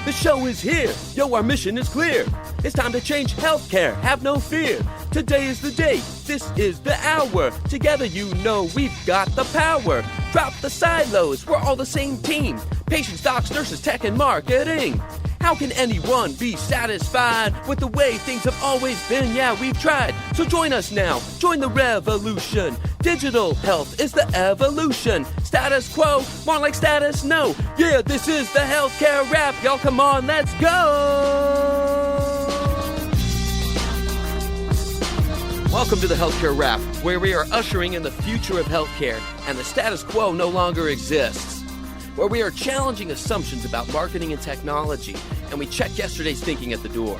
The show is here. Yo, our mission is clear. It's time to change healthcare. Have no fear. Today is the day. This is the hour. Together, you know we've got the power. Drop the silos. We're all the same team. Patients, docs, nurses, tech, and marketing. How can anyone be satisfied with the way things have always been? Yeah, we've tried. So join us now. Join the revolution. Digital health is the evolution. Status quo, more like status no. Yeah, this is the healthcare rap. Y'all come on, let's go. Welcome to the Healthcare Rap, where we are ushering in the future of healthcare and the status quo no longer exists. Where we are challenging assumptions about marketing and technology, and we check yesterday's thinking at the door.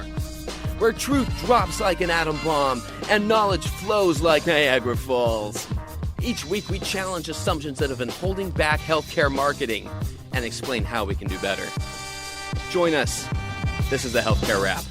Where truth drops like an atom bomb, and knowledge flows like Niagara Falls. Each week we challenge assumptions that have been holding back healthcare marketing, and explain how we can do better. Join us. This is the Healthcare Rap.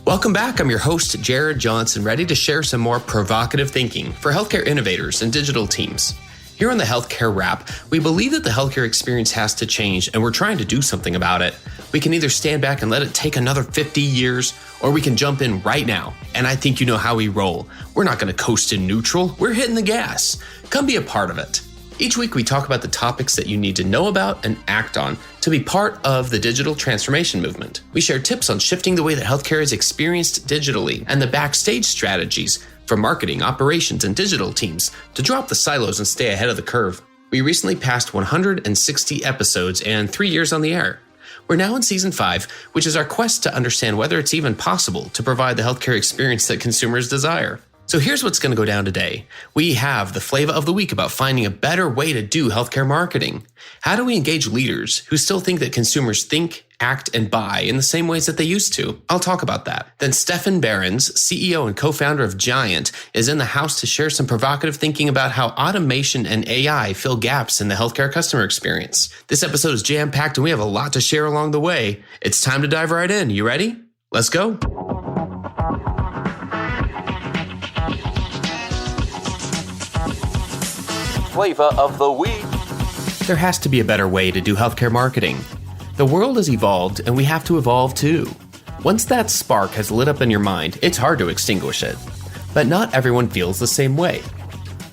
Welcome back. I'm your host, Jared Johnson, ready to share some more provocative thinking for healthcare innovators and digital teams. Here on the Healthcare Rap, we believe that the healthcare experience has to change, and we're trying to do something about it. We can either stand back and let it take another 50 years, or we can jump in right now. And I think you know how we roll. We're not going to coast in neutral. We're hitting the gas. Come be a part of it. Each week, we talk about the topics that you need to know about and act on to be part of the digital transformation movement. We share tips on shifting the way that healthcare is experienced digitally and the backstage strategies for marketing, operations, and digital teams to drop the silos and stay ahead of the curve. We recently passed 160 episodes and 3 years on the air. We're now in season 5, which is our quest to understand whether it's even possible to provide the healthcare experience that consumers desire. So here's what's going to go down today. We have the Flava of the week about finding a better way to do healthcare marketing. How do we engage leaders who still think that consumers think, act, and buy in the same ways that they used to? I'll talk about that. Then Stefan Behrens, CEO and co-founder of GYANT, is in the house to share some provocative thinking about how automation and AI fill gaps in the healthcare customer experience. This episode is jam-packed and we have a lot to share along the way. It's time to dive right in. You ready? Let's go. Flava of the week. There has to be a better way to do healthcare marketing. The world has evolved and we have to evolve too. Once that spark has lit up in your mind, it's hard to extinguish it. But not everyone feels the same way.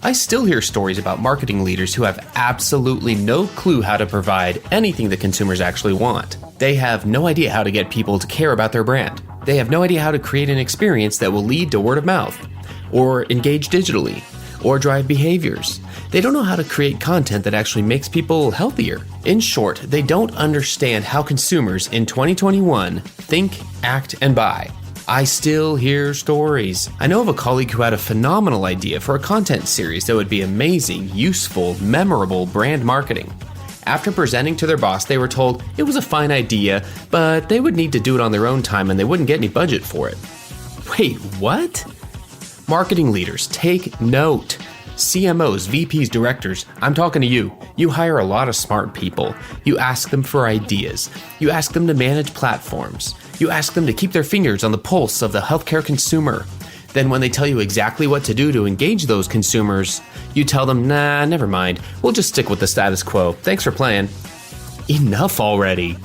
I still hear stories about marketing leaders who have absolutely no clue how to provide anything that consumers actually want. They have no idea how to get people to care about their brand. They have no idea how to create an experience that will lead to word of mouth, or engage digitally, or drive behaviors. They don't know how to create content that actually makes people healthier. In short, they don't understand how consumers in 2021 think, act, and buy. I still hear stories. I know of a colleague who had a phenomenal idea for a content series that would be amazing, useful, memorable brand marketing. After presenting to their boss, they were told it was a fine idea, but they would need to do it on their own time and they wouldn't get any budget for it. Wait, what? Marketing leaders, take note. CMOs, VPs, directors, I'm talking to you. You hire a lot of smart people. You ask them for ideas. You ask them to manage platforms. You ask them to keep their fingers on the pulse of the healthcare consumer. Then when they tell you exactly what to do to engage those consumers, you tell them, nah, never mind. We'll just stick with the status quo. Thanks for playing. Enough already.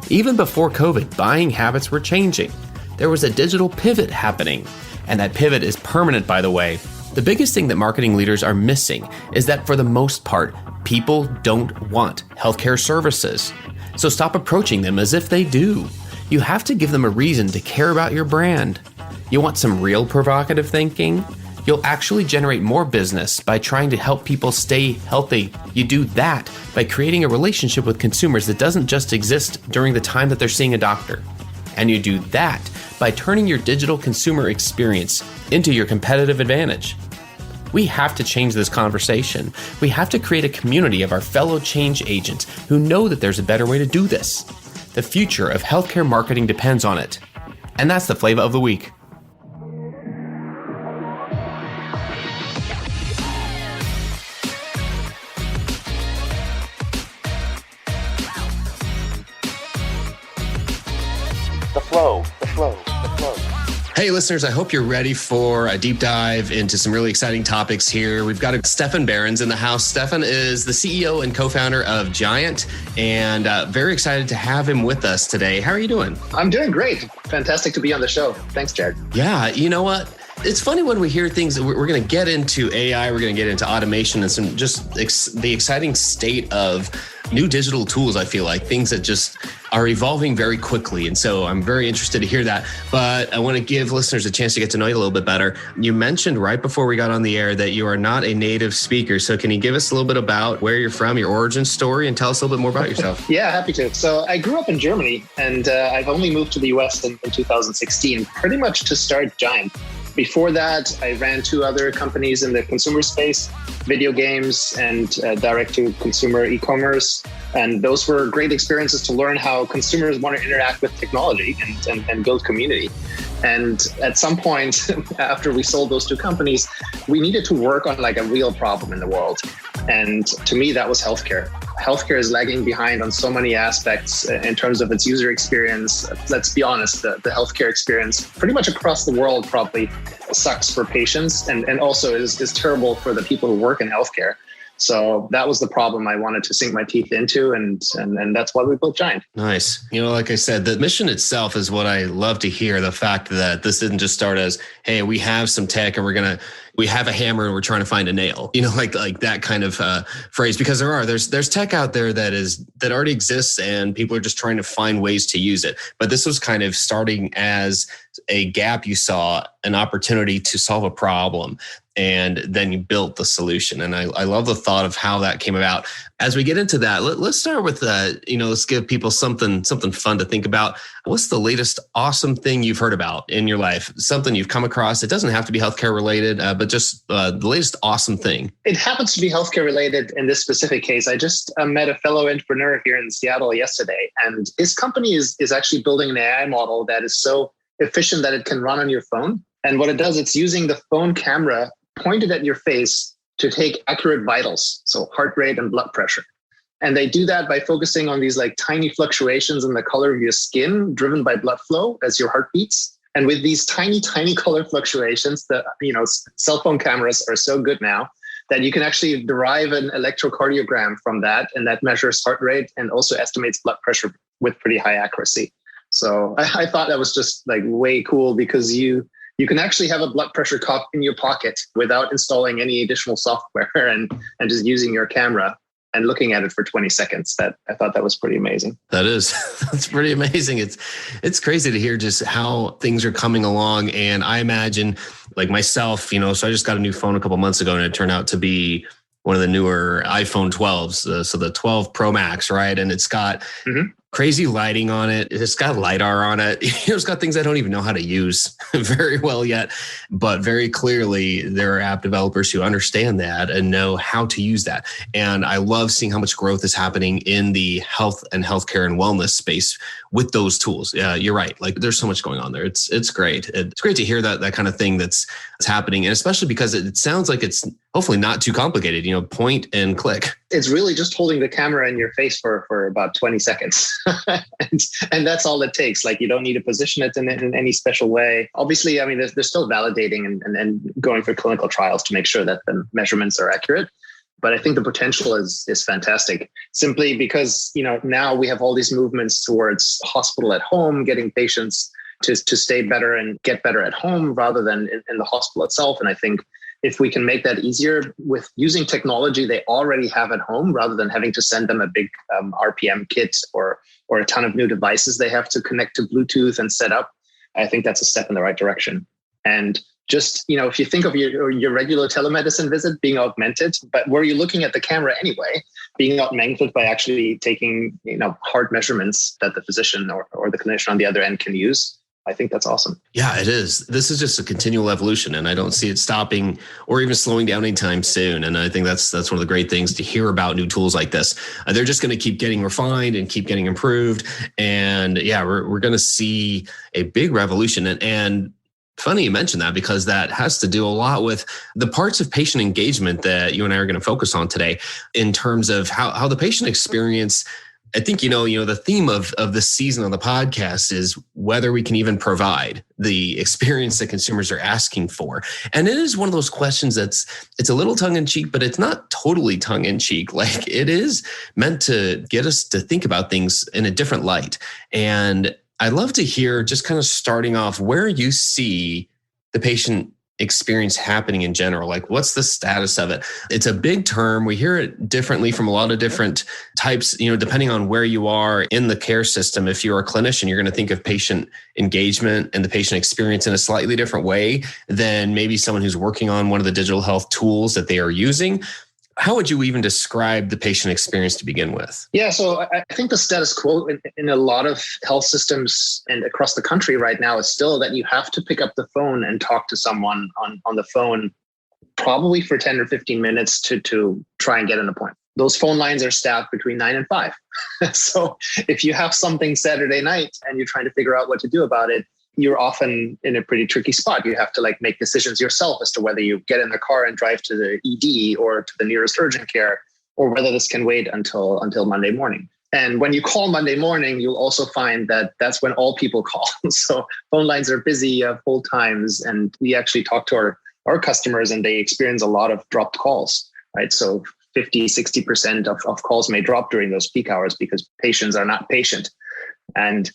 Even before COVID, buying habits were changing. There was a digital pivot happening. And that pivot is permanent, by the way. The biggest thing that marketing leaders are missing is that for the most part, people don't want healthcare services. So stop approaching them as if they do. You have to give them a reason to care about your brand. You want some real provocative thinking? You'll actually generate more business by trying to help people stay healthy. You do that by creating a relationship with consumers that doesn't just exist during the time that they're seeing a doctor. And you do that by turning your digital consumer experience into your competitive advantage. We have to change this conversation. We have to create a community of our fellow change agents who know that there's a better way to do this. The future of healthcare marketing depends on it. And that's the Flava of the week. The flow, the flow, the flow. Hey, listeners, I hope you're ready for a deep dive into some really exciting topics here. We've got Stefan Behrens in the house. Stefan is the CEO and co-founder of GYANT, and very excited to have him with us today. How are you doing? I'm doing great. Fantastic to be on the show. Thanks, Jared. Yeah, you know what? It's funny when we hear things. We're going to get into AI, we're going to get into automation and some just the exciting state of new digital tools. I feel like things that just are evolving very quickly. And so I'm very interested to hear that. But I want to give listeners a chance to get to know you a little bit better. You mentioned right before we got on the air that you are not a native speaker. So can you give us a little bit about where you're from, your origin story, and tell us a little bit more about yourself? Yeah, happy to. So I grew up in Germany, and I've only moved to the US in 2016, pretty much to start GYANT. Before that, I ran 2 other companies in the consumer space, video games and direct-to-consumer e-commerce. And those were great experiences to learn how consumers want to interact with technology and build community. And at some point, after we sold those 2 companies, we needed to work on like a real problem in the world. And to me, that was healthcare. Healthcare is lagging behind on so many aspects in terms of its user experience. Let's be honest, the healthcare experience pretty much across the world probably sucks for patients and also is terrible for the people who work in healthcare. So that was the problem I wanted to sink my teeth into, and that's why we built GYANT. Nice. You know, like I said, the mission itself is what I love to hear. The fact that this didn't just start as, hey, we have some tech and we have a hammer and we're trying to find a nail. You know, like that kind of phrase, because there's tech out there that already exists and people are just trying to find ways to use it. But this was kind of starting as a gap you saw, an opportunity to solve a problem. And then you built the solution. And I love the thought of how that came about. As we get into that, let's start with, let's give people something fun to think about. What's the latest awesome thing you've heard about in your life? Something you've come across. It doesn't have to be healthcare related, but just the latest awesome thing. It happens to be healthcare related in this specific case. I just met a fellow entrepreneur here in Seattle yesterday, and his company is actually building an AI model that is so efficient that it can run on your phone. And what it does, it's using the phone camera pointed at your face to take accurate vitals, so heart rate and blood pressure. And they do that by focusing on these like tiny fluctuations in the color of your skin driven by blood flow as your heart beats. And with these tiny color fluctuations, cell phone cameras are so good now that you can actually derive an electrocardiogram from that, and that measures heart rate and also estimates blood pressure with pretty high accuracy. So I thought that was just like way cool, because you can actually have a blood pressure cuff in your pocket without installing any additional software and just using your camera and looking at it for 20 seconds. I thought that was pretty amazing. That's pretty amazing. It's crazy to hear just how things are coming along. And I imagine, like myself, so I just got a new phone a couple months ago, and it turned out to be one of the newer iPhone 12s. So the 12 Pro Max, right? And it's got crazy lighting on it. It's got LiDAR on it. It's got things I don't even know how to use very well yet. But very clearly, there are app developers who understand that and know how to use that. And I love seeing how much growth is happening in the health and healthcare and wellness space with those tools. Yeah, you're right. Like there's so much going on there. It's great. It's great to hear that kind of thing that's happening. And especially because it sounds like it's hopefully not too complicated, point and click. It's really just holding the camera in your face for about 20 seconds. and that's all it takes. Like you don't need to position it in any special way. Obviously, I mean, they're still validating and going for clinical trials to make sure that the measurements are accurate. But I think the potential is fantastic, simply because, now we have all these movements towards hospital at home, getting patients to stay better and get better at home rather than in the hospital itself. And I think if we can make that easier with using technology they already have at home, rather than having to send them a big RPM kit or a ton of new devices they have to connect to Bluetooth and set up, I think that's a step in the right direction. And just, if you think of your regular telemedicine visit being augmented, but where you're looking at the camera anyway, being augmented by actually taking, heart measurements that the physician or the clinician on the other end can use, I think that's awesome. Yeah, it is. This is just a continual evolution, and I don't see it stopping or even slowing down anytime soon. And I think that's one of the great things to hear about new tools like this. They're just going to keep getting refined and keep getting improved. And yeah, we're going to see a big revolution. And funny you mentioned that, because that has to do a lot with the parts of patient engagement that you and I are going to focus on today, in terms of how the patient experience I think, the theme of this season on the podcast is whether we can even provide the experience that consumers are asking for. And it is one of those questions it's a little tongue in cheek, but it's not totally tongue in cheek. Like, it is meant to get us to think about things in a different light. And I'd love to hear, just kind of starting off, where you see the patient experience happening in general. Like, what's the status of it? It's a big term. We hear it differently from a lot of different types, depending on where you are in the care system. If you're a clinician, you're going to think of patient engagement and the patient experience in a slightly different way than maybe someone who's working on one of the digital health tools that they are using. How would you even describe the patient experience to begin with? Yeah, so I think the status quo in a lot of health systems and across the country right now is still that you have to pick up the phone and talk to someone on the phone, probably for 10 or 15 minutes to try and get an appointment. Those phone lines are staffed between 9 and 5. So if you have something Saturday night and you're trying to figure out what to do about it, you're often in a pretty tricky spot. You have to make decisions yourself as to whether you get in the car and drive to the ED or to the nearest urgent care, or whether this can wait until Monday morning. And when you call Monday morning, you'll also find that that's when all people call. So phone lines are busy full times. And we actually talk to our customers and they experience a lot of dropped calls, right? So 50, 60% of calls may drop during those peak hours because patients are not patient. And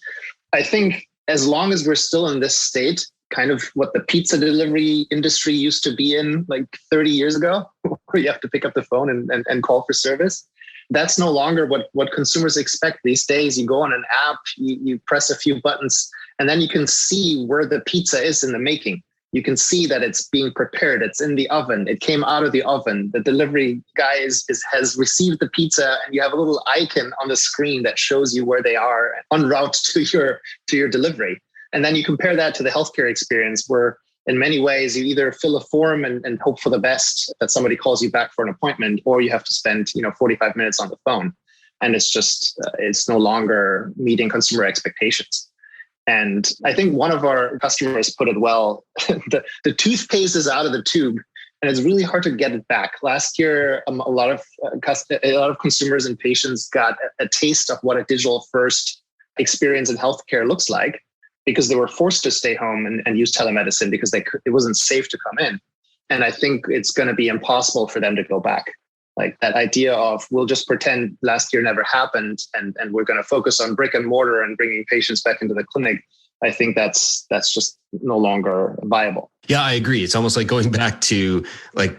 I think as long as we're still in this state, kind of what the pizza delivery industry used to be in 30 years ago, where you have to pick up the phone and call for service, that's no longer what consumers expect these days. You go on an app, you press a few buttons, and then you can see where the pizza is in the making. You can see that it's being prepared. It's in the oven. It came out of the oven. The delivery guy has received the pizza, and you have a little icon on the screen that shows you where they are en route to your delivery. And then you compare that to the healthcare experience, where in many ways you either fill a form and hope for the best that somebody calls you back for an appointment, or you have to spend 45 minutes on the phone, and it's no longer meeting consumer expectations. And I think one of our customers put it well, the toothpaste is out of the tube and it's really hard to get it back. Last year, a lot of consumers and patients got a taste of what a digital first experience in healthcare looks like, because they were forced to stay home and use telemedicine because it wasn't safe to come in. And I think it's going to be impossible for them to go back. Like that idea of we'll just pretend last year never happened and we're going to focus on brick and mortar and bringing patients back into the clinic. I think that's just no longer viable. Yeah, I agree. It's almost like going back to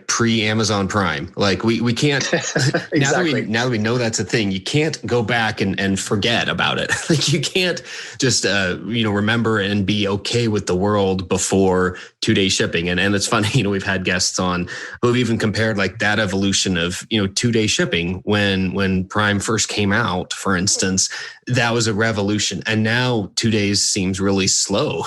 pre-Amazon Prime. We can't, exactly. now that we know that's a thing, you can't go back and forget about it. You can't just, remember and be okay with the world before 2-day shipping. And it's funny, we've had guests on who've even compared that evolution of, 2-day shipping when Prime first came out, for instance, that was a revolution. And now 2 days seems really slow.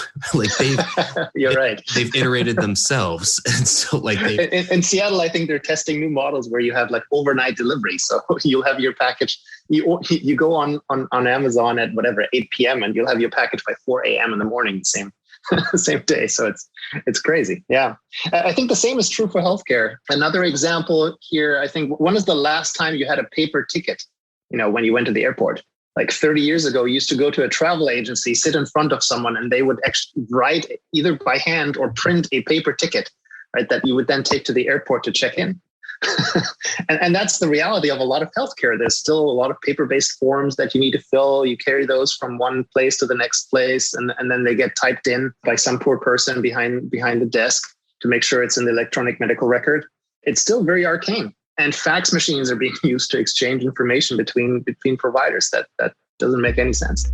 You're right. They've iterated themselves. And so in Seattle, I think they're testing new models where you have overnight delivery. So you'll have your package. You go on Amazon at 8 p.m. and you'll have your package by 4 a.m. in the morning, same day. So it's crazy. Yeah. I think the same is true for healthcare. Another example here, I think, when is the last time you had a paper ticket, when you went to the airport? 30 years ago, you used to go to a travel agency, sit in front of someone, and they would actually write either by hand or print a paper ticket, right, that you would then take to the airport to check in. and that's the reality of a lot of healthcare. There's still a lot of paper-based forms that you need to fill. You carry those from one place to the next place, and then they get typed in by some poor person behind the desk to make sure it's in the electronic medical record. It's still very arcane. And fax machines are being used to exchange information between providers. That doesn't make any sense.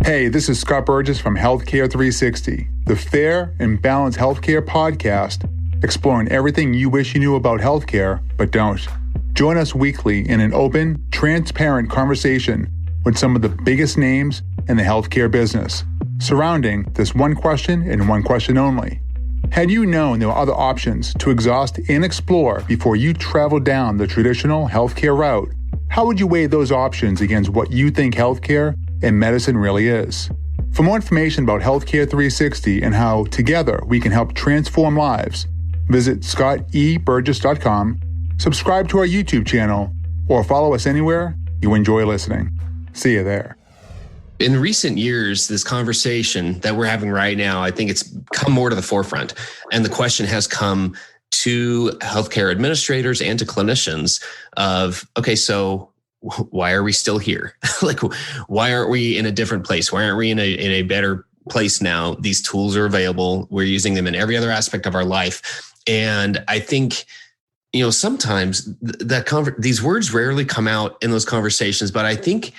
Hey, this is Scott Burgess from Healthcare 360, the fair and balanced healthcare podcast, exploring everything you wish you knew about healthcare, but don't. Join us weekly in an open, transparent conversation with some of the biggest names in the healthcare business, surrounding this one question and one question only. Had you known there were other options to exhaust and explore before you traveled down the traditional healthcare route, how would you weigh those options against what you think healthcare and medicine really is? For more information about Healthcare 360 and how together we can help transform lives, visit scotteburgess.com, subscribe to our YouTube channel, or follow us anywhere you enjoy listening. See you there. In recent years, this conversation that we're having right now, I think it's come more to the forefront. And the question has come to healthcare administrators and to clinicians of, okay, so why are we still here? Like, why aren't we in a different place? Why aren't we in a better place now? These tools are available. We're using them in every other aspect of our life. And I think, sometimes these words rarely come out in those conversations, but I think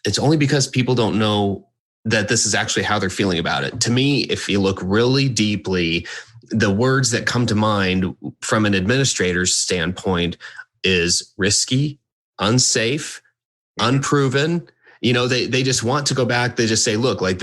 it's only because people don't know that this is actually how they're feeling about it. To me, if you look really deeply, the words that come to mind from an administrator's standpoint is risky, unsafe, unproven. They just want to go back. They just say, look, like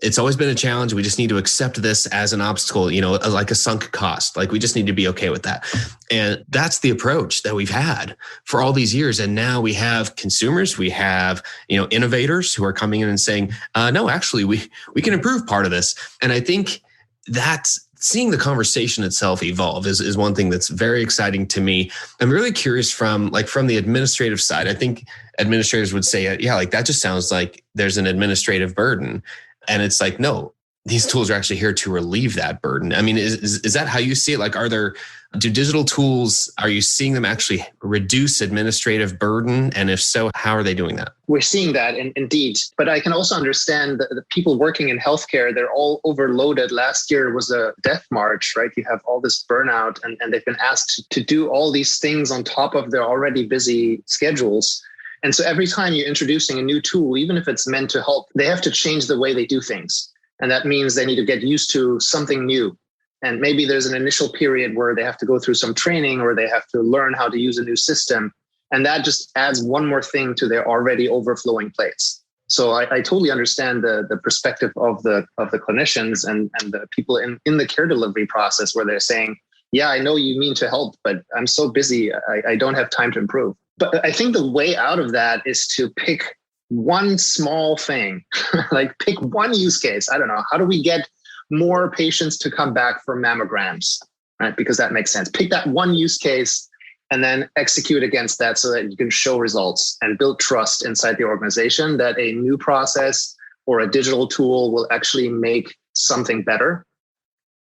it's always been a challenge. We just need to accept this as an obstacle, like a sunk cost. Like we just need to be okay with that. And that's the approach that we've had for all these years. And now we have consumers, we have, innovators who are coming in and saying, no, actually, we can improve part of this. And I think that's seeing the conversation itself evolve is one thing that's very exciting to me. I'm really curious from the administrative side. I think administrators would say, yeah, like that just sounds like there's an administrative burden. And it's like, no, these tools are actually here to relieve that burden. I mean, is that how you see it? Like, do digital tools, are you seeing them actually reduce administrative burden? And if so, how are they doing that? We're seeing that indeed. But I can also understand that the people working in healthcare, they're all overloaded. Last year was a death march, right? You have all this burnout and they've been asked to do all these things on top of their already busy schedules. And so every time you're introducing a new tool, even if it's meant to help, they have to change the way they do things. And that means they need to get used to something new. And maybe there's an initial period where they have to go through some training or they have to learn how to use a new system. And that just adds one more thing to their already overflowing plates. So I totally understand the perspective of the clinicians and the people in the care delivery process where they're saying, yeah, I know you mean to help, but I'm so busy, I don't have time to improve. But I think the way out of that is to pick one small thing, like pick one use case. I don't know. How do we get more patients to come back for mammograms, right? Because that makes sense. Pick that one use case and then execute against that so that you can show results and build trust inside the organization that a new process or a digital tool will actually make something better.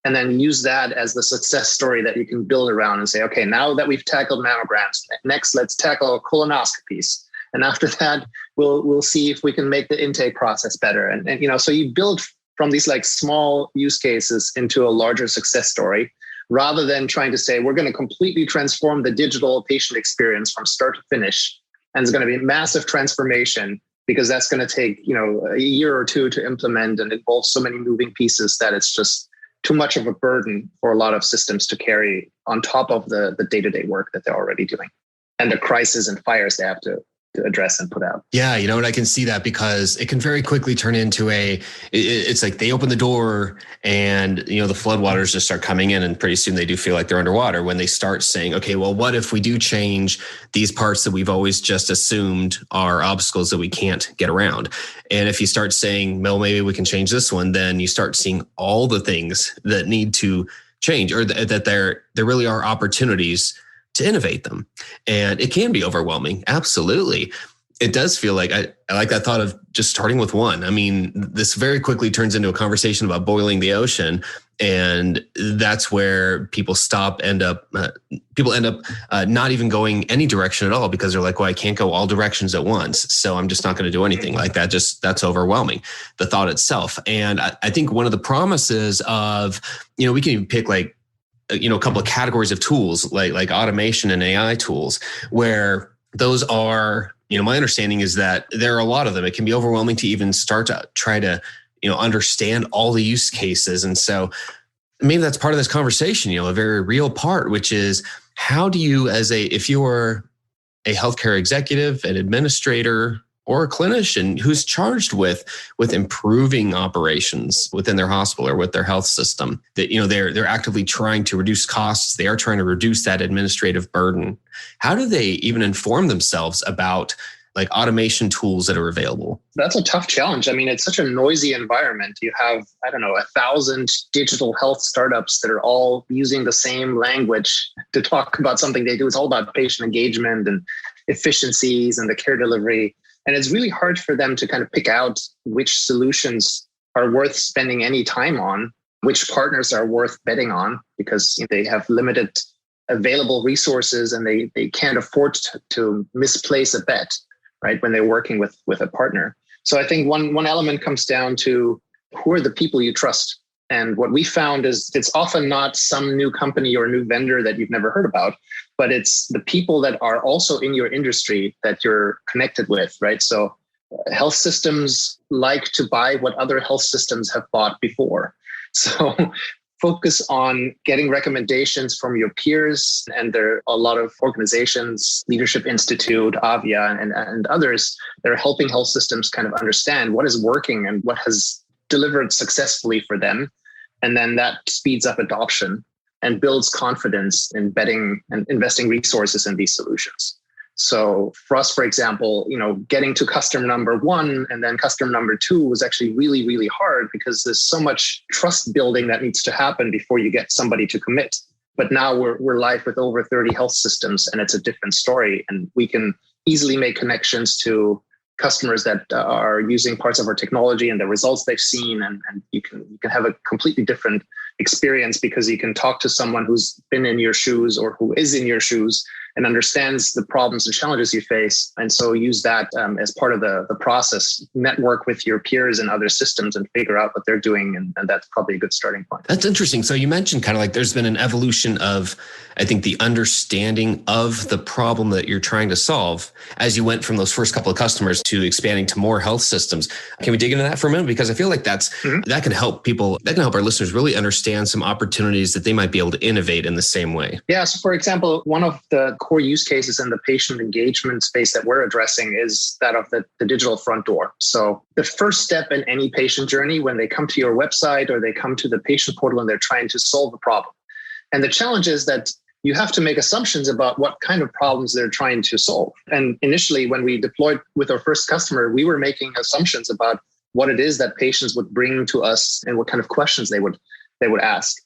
And then use that as the success story that you can build around and say, okay, now that we've tackled mammograms, next let's tackle colonoscopies. And after that, we'll see if we can make the intake process better. And so you build from these like small use cases into a larger success story, rather than trying to say, we're going to completely transform the digital patient experience from start to finish. And it's going to be a massive transformation because that's going to take, a year or two to implement and involve so many moving pieces that it's just too much of a burden for a lot of systems to carry on top of the day-to-day work that they're already doing and the crises and fires they have to address and put out. Yeah, I can see that because it can very quickly turn into it's like they open the door and, the floodwaters just start coming in and pretty soon they do feel like they're underwater when they start saying, okay, well, what if we do change these parts that we've always just assumed are obstacles that we can't get around? And if you start saying, well, maybe we can change this one, then you start seeing all the things that need to change or that there really are opportunities to innovate them. And it can be overwhelming. Absolutely. It does feel like I like that thought of just starting with one. I mean, this very quickly turns into a conversation about boiling the ocean. And that's where people end up not even going any direction at all because they're like, well, I can't go all directions at once. So I'm just not going to do anything like that. That's overwhelming, the thought itself. And I think one of the promises of, we can even pick like, a couple of categories of tools like automation and AI tools where those are, my understanding is that there are a lot of them. It can be overwhelming to even start to try to, understand all the use cases. And so maybe that's part of this conversation, a very real part, which is how do you if you're a healthcare executive, an administrator, or a clinician who's charged with improving operations within their hospital or with their health system, that they're actively trying to reduce costs, they are trying to reduce that administrative burden. How do they even inform themselves about like automation tools that are available? That's a tough challenge. I mean, it's such a noisy environment. You have, 1,000 digital health startups that are all using the same language to talk about something they do. It's all about patient engagement and efficiencies and the care delivery. And it's really hard for them to kind of pick out which solutions are worth spending any time on, which partners are worth betting on, because they have limited available resources and they can't afford to misplace a bet, right, when they're working with a partner. So I think one element comes down to who are the people you trust. And what we found is it's often not some new company or new vendor that you've never heard about, but it's the people that are also in your industry that you're connected with, right? So health systems like to buy what other health systems have bought before. So focus on getting recommendations from your peers. And there are a lot of organizations, Leadership Institute, Avia, and others that are helping health systems kind of understand what is working and what has delivered successfully for them. And then that speeds up adoption and builds confidence in betting and investing resources in these solutions. So for us, for example, getting to customer number 1 and then customer number 2 was actually really, really hard because there's so much trust building that needs to happen before you get somebody to commit. But now we're live with over 30 health systems and it's a different story. And we can easily make connections to customers that are using parts of our technology and the results they've seen. And you can have a completely different experience because you can talk to someone who's been in your shoes or who is in your shoes and understands the problems and challenges you face. And so use that as part of the process, network with your peers and other systems and figure out what they're doing. And that's probably a good starting point. That's interesting. So you mentioned kind of like there's been an evolution of, I think, the understanding of the problem that you're trying to solve as you went from those first couple of customers to expanding to more health systems. Can we dig into that for a minute? Because I feel like that can help people, that can help our listeners really understand some opportunities that they might be able to innovate in the same way. Yeah. So for example, one of the core use cases in the patient engagement space that we're addressing is that of the digital front door. So the first step in any patient journey, when they come to your website or they come to the patient portal and they're trying to solve a problem. And the challenge is that you have to make assumptions about what kind of problems they're trying to solve. And initially, when we deployed with our first customer, we were making assumptions about what it is that patients would bring to us and what kind of questions they would ask.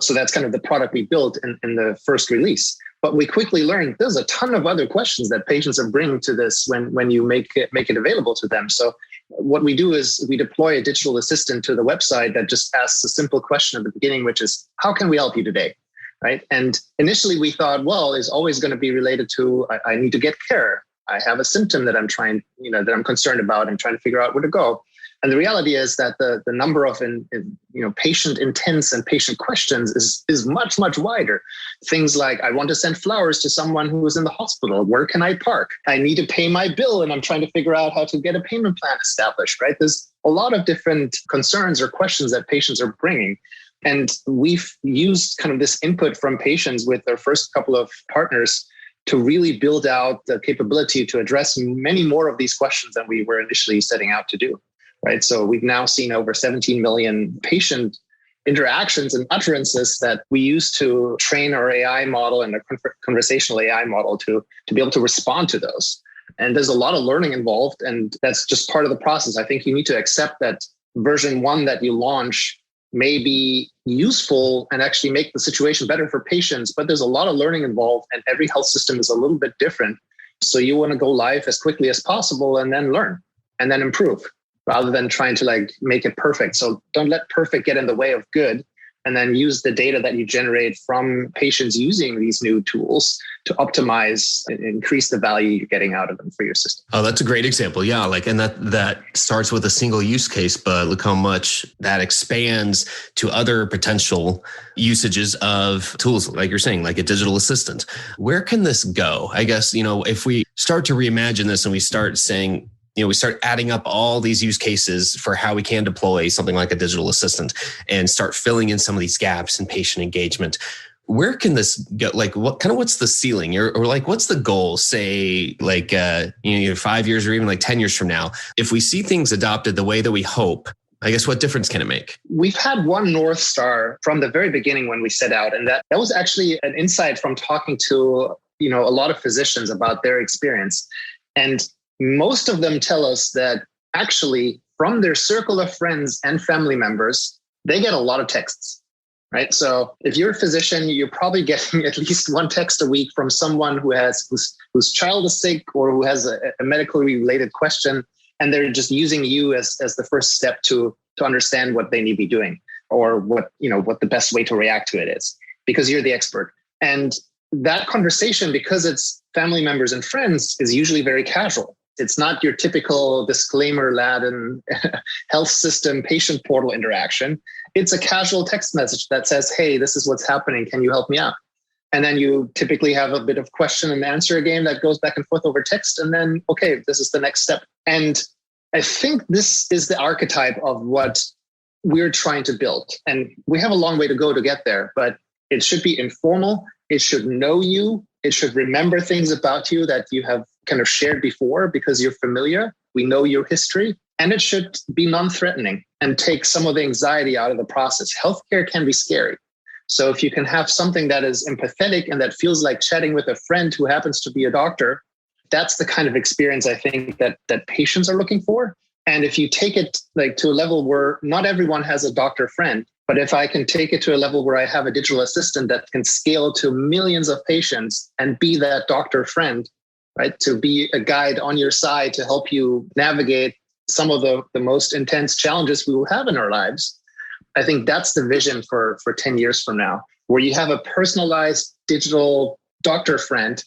So that's kind of the product we built in the first release. But we quickly learned there's a ton of other questions that patients are bringing to this when you make it available to them. So what we do is we deploy a digital assistant to the website that just asks a simple question at the beginning, which is, how can we help you today? Right. And initially we thought, well, it's always going to be related to, I need to get care. I have a symptom that I'm that I'm concerned about and trying to figure out where to go. And the reality is that the number of patient intents and patient questions is much, much wider. Things like, I want to send flowers to someone who is in the hospital. Where can I park? I need to pay my bill and I'm trying to figure out how to get a payment plan established, right? There's a lot of different concerns or questions that patients are bringing. And we've used kind of this input from patients with our first couple of partners to really build out the capability to address many more of these questions than we were initially setting out to do. Right. So we've now seen over 17 million patient interactions and utterances that we use to train our AI model and a conversational AI model to be able to respond to those. And there's a lot of learning involved, and that's just part of the process. I think you need to accept that version 1 that you launch may be useful and actually make the situation better for patients, but there's a lot of learning involved and every health system is a little bit different. So you want to go live as quickly as possible and then learn and then improve, rather than trying to make it perfect. So don't let perfect get in the way of good, and then use the data that you generate from patients using these new tools to optimize and increase the value you're getting out of them for your system. Oh, that's a great example. Yeah. And that starts with a single use case, but look how much that expands to other potential usages of tools, like you're saying, like a digital assistant. Where can this go? I guess, if we start to reimagine this and we start saying, we start adding up all these use cases for how we can deploy something like a digital assistant and start filling in some of these gaps in patient engagement. Where can this go? What's the ceiling or what's the goal? Say 5 years or even 10 years from now, if we see things adopted the way that we hope, I guess what difference can it make? We've had one North Star from the very beginning when we set out. And that was actually an insight from talking to, a lot of physicians about their experience. And most of them tell us that actually from their circle of friends and family members, they get a lot of texts, right? So if you're a physician, you're probably getting at least one text a week from someone whose child is sick or who has a medically related question, and they're just using you as the first step to understand what they need to be doing or what the best way to react to it is, because you're the expert. And that conversation, because it's family members and friends, is usually very casual. It's not your typical disclaimer-laden health system patient portal interaction. It's a casual text message that says, hey, this is what's happening. Can you help me out? And then you typically have a bit of question and answer game that goes back and forth over text. And then, okay, this is the next step. And I think this is the archetype of what we're trying to build. And we have a long way to go to get there, but it should be informal. It should know you. It should remember things about you that you have kind of shared before because you're familiar. We know your history. And it should be non-threatening and take some of the anxiety out of the process. Healthcare can be scary. So if you can have something that is empathetic and that feels like chatting with a friend who happens to be a doctor, that's the kind of experience I think that patients are looking for. And if you take it like to a level where not everyone has a doctor friend, but if I can take it to a level where I have a digital assistant that can scale to millions of patients and be that doctor friend, right? To be a guide on your side to help you navigate some of the most intense challenges we will have in our lives. I think that's the vision for 10 years from now, where you have a personalized digital doctor friend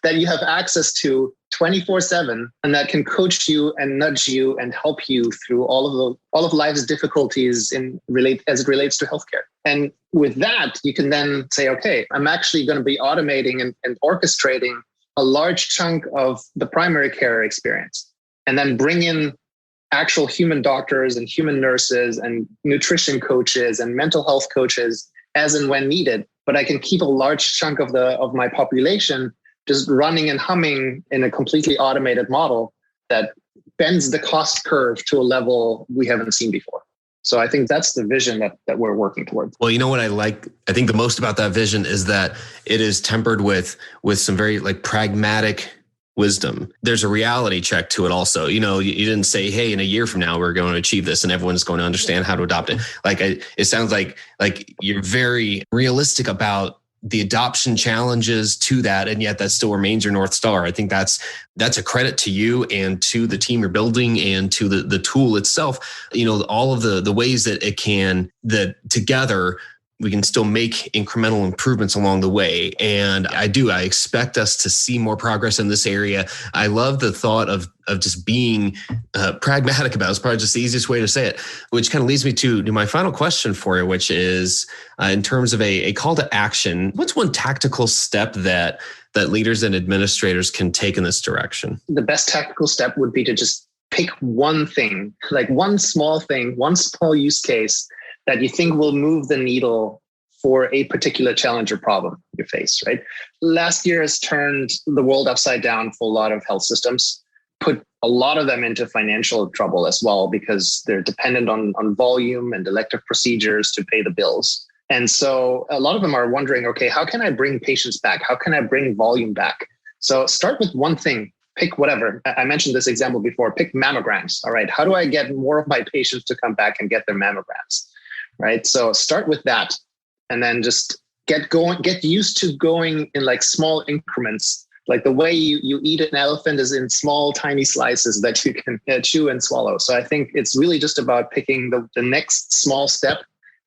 that you have access to 24/7 and that can coach you and nudge you and help you through all of life's difficulties as it relates to healthcare. And with that, you can then say, okay, I'm actually going to be automating and orchestrating a large chunk of the primary care experience, and then bring in actual human doctors and human nurses and nutrition coaches and mental health coaches as and when needed. But I can keep a large chunk of my population just running and humming in a completely automated model that bends the cost curve to a level we haven't seen before. So I think that's the vision that we're working towards. Well, you know what I think the most about that vision is that it is tempered with some very like pragmatic wisdom. There's a reality check to it also. You know, you didn't say, hey, in a year from now, we're going to achieve this and everyone's going to understand how to adopt it. Like it sounds like you're very realistic about the adoption challenges to that. And yet that still remains your North Star. I think that's a credit to you and to the team you're building and to the tool itself. You know, all of the ways that together we can still make incremental improvements along the way. And I expect us to see more progress in this area. I love the thought of just being pragmatic about it. It's probably just the easiest way to say it, which kind of leads me to my final question for you, which is in terms of a call to action, what's one tactical step that leaders and administrators can take in this direction? The best tactical step would be to just pick one thing, like one small thing, one small use case that you think will move the needle for a particular challenge or problem you face, right? Last year has turned the world upside down for a lot of health systems, put a lot of them into financial trouble as well, because they're dependent on volume and elective procedures to pay the bills. And so a lot of them are wondering, okay, how can I bring patients back? How can I bring volume back? So start with one thing. Pick whatever. I mentioned this example before. Pick mammograms. All right. How do I get more of my patients to come back and get their mammograms? Right. So start with that and then just get used to going in like small increments. Like the way you eat an elephant is in small, tiny slices that you can chew and swallow. So I think it's really just about picking the next small step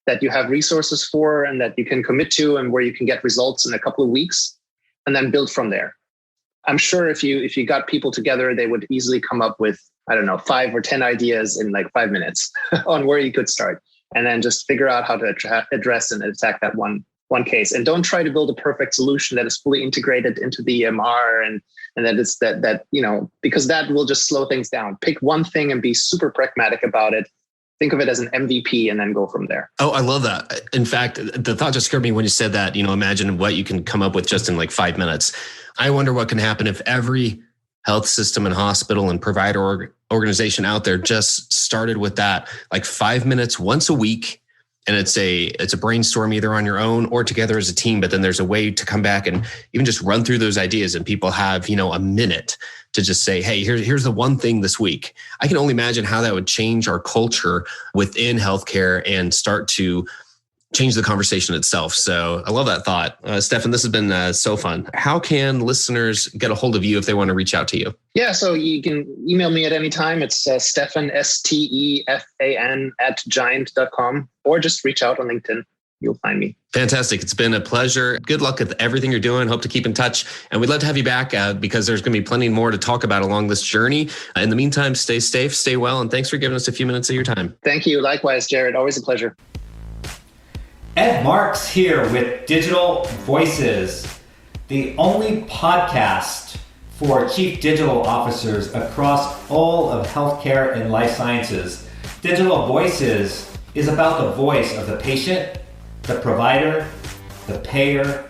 that you have resources for and that you can commit to and where you can get results in a couple of weeks and then build from there. I'm sure if you got people together, they would easily come up with, 5 or 10 ideas in like 5 minutes on where you could start. And then just figure out how to address and attack that one case. And don't try to build a perfect solution that is fully integrated into the EMR and that it's that because that will just slow things down. Pick one thing and be super pragmatic about it. Think of it as an MVP and then go from there. Oh, I love that. In fact, the thought just occurred to me when you said that, imagine what you can come up with just in like 5 minutes. I wonder what can happen if every health system and hospital and provider organization out there just started with that, like 5 minutes once a week and it's a brainstorm either on your own or together as a team, but then there's a way to come back and even just run through those ideas, and people have, a minute to just say, hey, here's the one thing this week. I can only imagine how that would change our culture within healthcare and start to change the conversation itself. So I love that thought. Stefan, this has been so fun. How can listeners get a hold of you if they want to reach out to you? Yeah, so you can email me at any time. It's Stefan, Stefan @GYANT.com, or just reach out on LinkedIn. You'll find me. Fantastic. It's been a pleasure. Good luck with everything you're doing. Hope to keep in touch. And we'd love to have you back because there's going to be plenty more to talk about along this journey. In the meantime, stay safe, stay well, and thanks for giving us a few minutes of your time. Thank you. Likewise, Jared. Always a pleasure. Ed Marks here with Digital Voices, the only podcast for chief digital officers across all of healthcare and life sciences. Digital Voices is about the voice of the patient, the provider, the payer,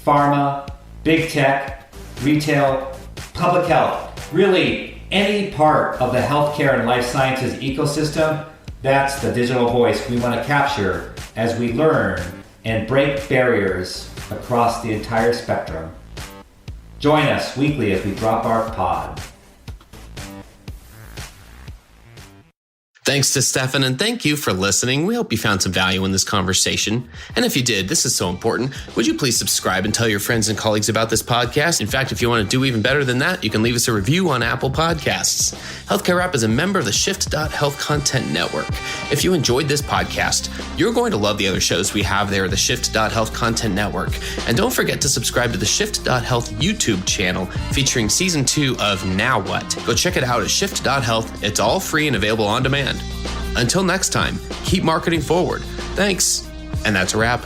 pharma, big tech, retail, public health, really any part of the healthcare and life sciences ecosystem. That's the digital voice we want to capture as we learn and break barriers across the entire spectrum. Join us weekly as we drop our pod. Thanks to Stefan, and thank you for listening. We hope you found some value in this conversation. And if you did, this is so important. Would you please subscribe and tell your friends and colleagues about this podcast? In fact, if you want to do even better than that, you can leave us a review on Apple Podcasts. Healthcare Rap is a member of the Shift.Health Content Network. If you enjoyed this podcast, you're going to love the other shows we have there, the Shift.Health Content Network. And don't forget to subscribe to the Shift.Health YouTube channel featuring Season 2 of Now What? Go check it out at Shift.Health. It's all free and available on demand. Until next time, keep marketing forward. Thanks. And that's a wrap.